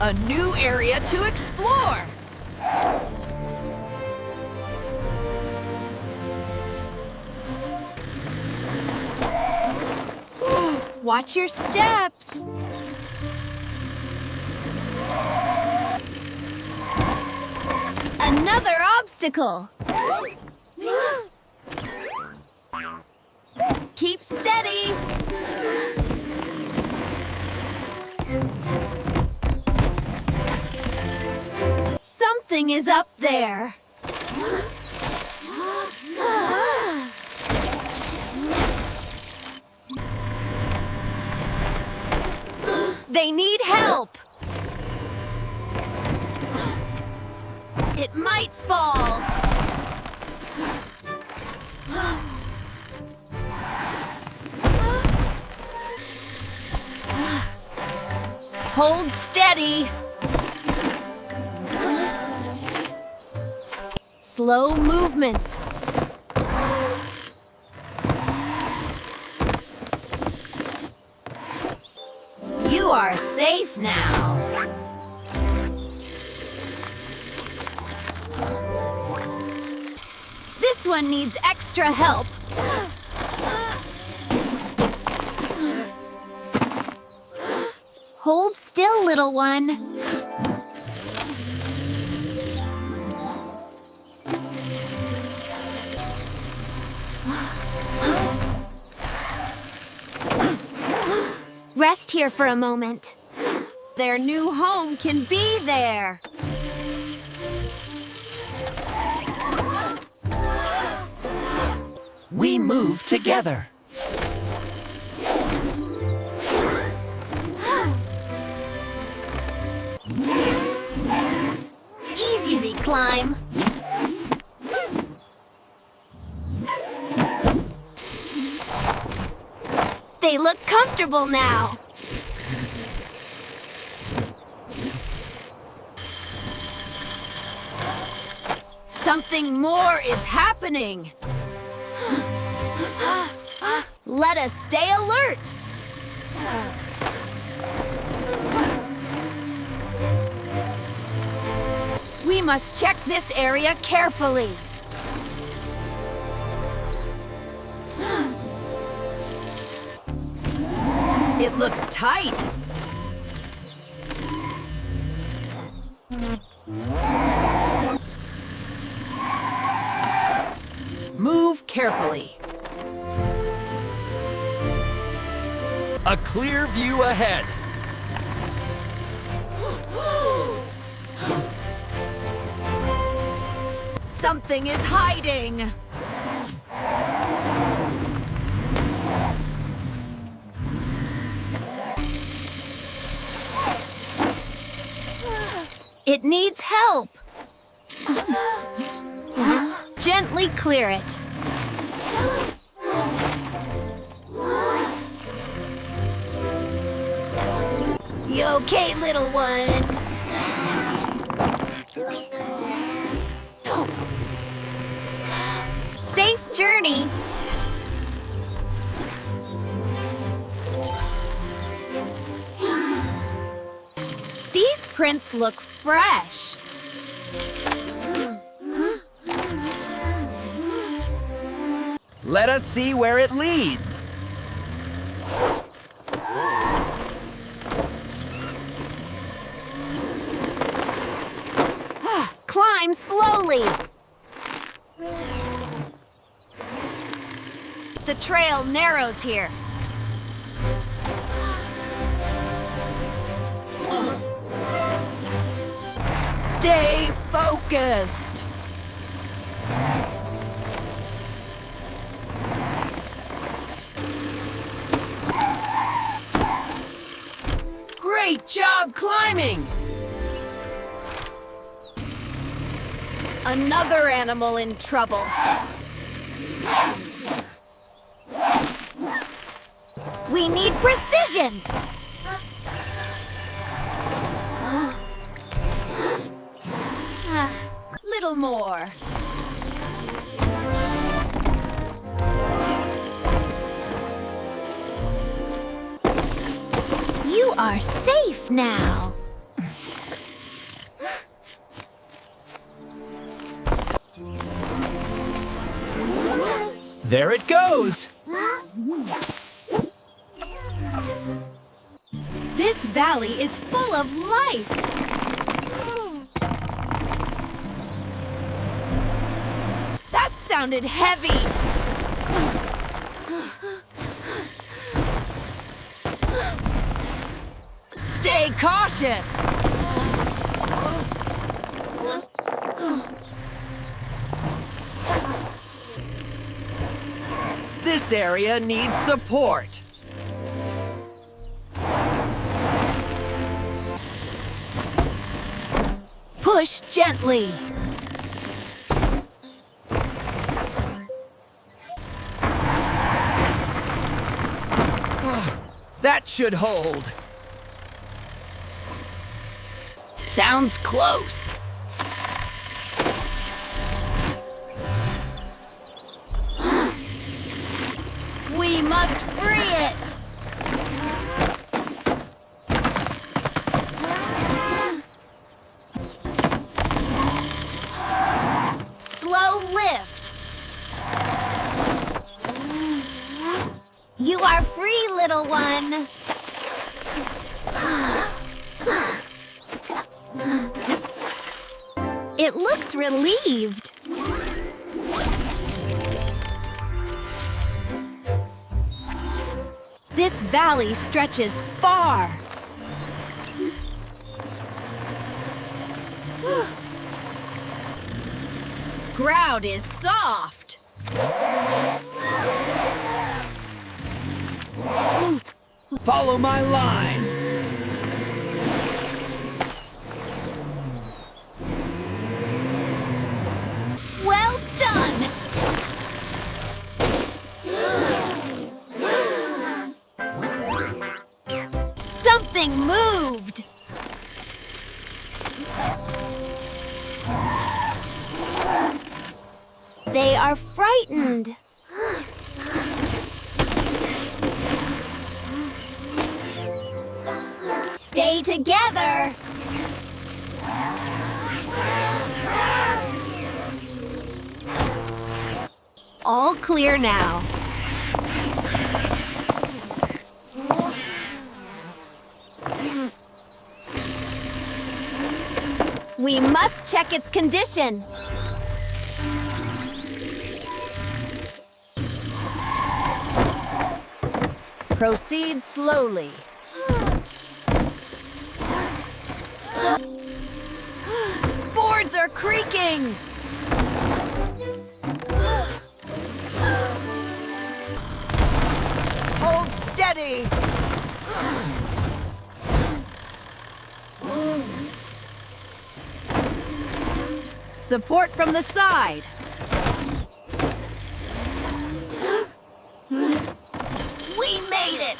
A new area to explore! Watch your steps! Another obstacle! Keep steady! Something is up there! They need help! It might fall! Hold steady! Slow movements. You are safe now. This one needs extra help. Hold still, little one. Rest here for a moment. Their new home can be there. We move together. Easy climb. They look comfortable now. Something more is happening. Let us stay alert. We must check this area carefully. It looks tight. Move carefully. A clear view ahead. Something is hiding. It needs help. Gently clear it. You okay, little one? Safe journey. These prints look fresh. Let us see where it leads. Climb slowly. The trail narrows here. Stay focused. Great job climbing! Another animal in trouble. We need precision! Little more. You are safe now. There it goes. This valley is full of life. That sounded heavy. Stay cautious. This area needs support. Push gently. That should hold. Sounds close. We must free it. Slow lift. You are free, little one. It looks relieved. This valley stretches far. Ground is soft. Follow my line. Well done! Something moved! They are frightened. Stay together! All clear now. We must check its condition. Proceed slowly. Boards are creaking! Hold steady. Support from the side. We made it!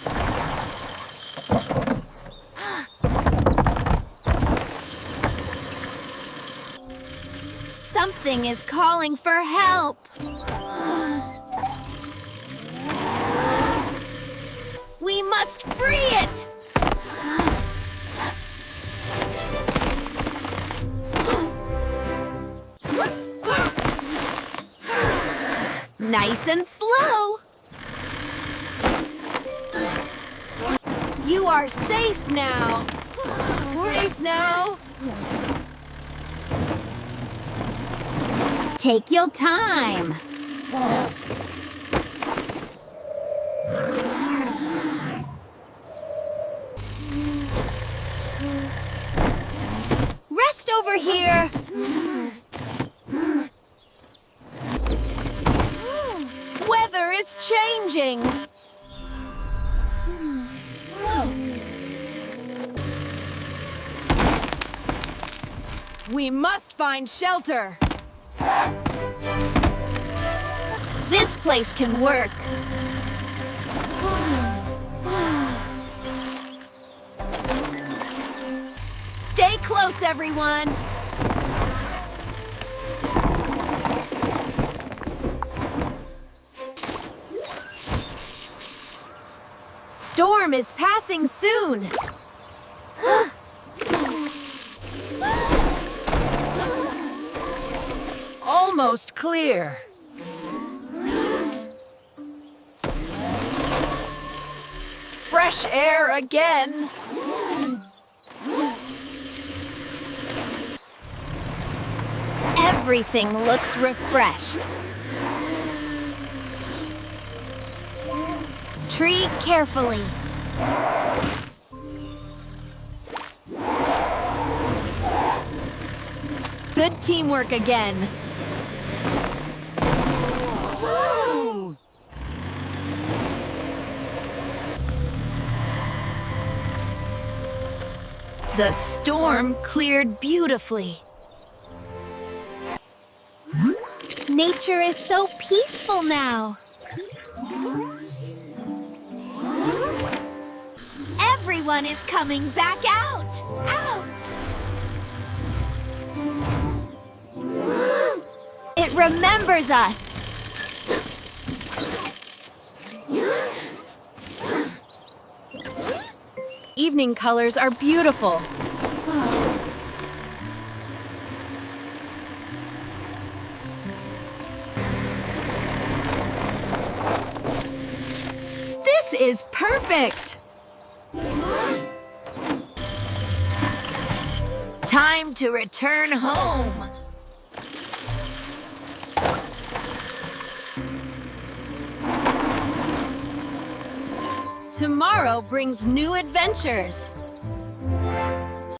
Something is calling for help. We must free it! Nice and slow. You are safe now. Safe now. Take your time. Rest over here. Weather is changing. We must find shelter. This place can work. Stay close, everyone. Storm is passing soon. Almost clear. fresh air again. Everything looks refreshed. Treat carefully. Good teamwork again. The storm cleared beautifully. Nature is so peaceful now. Everyone is coming back out. Out! It remembers us. Evening colors are beautiful. This is perfect! Time to return home. Tomorrow brings new adventures.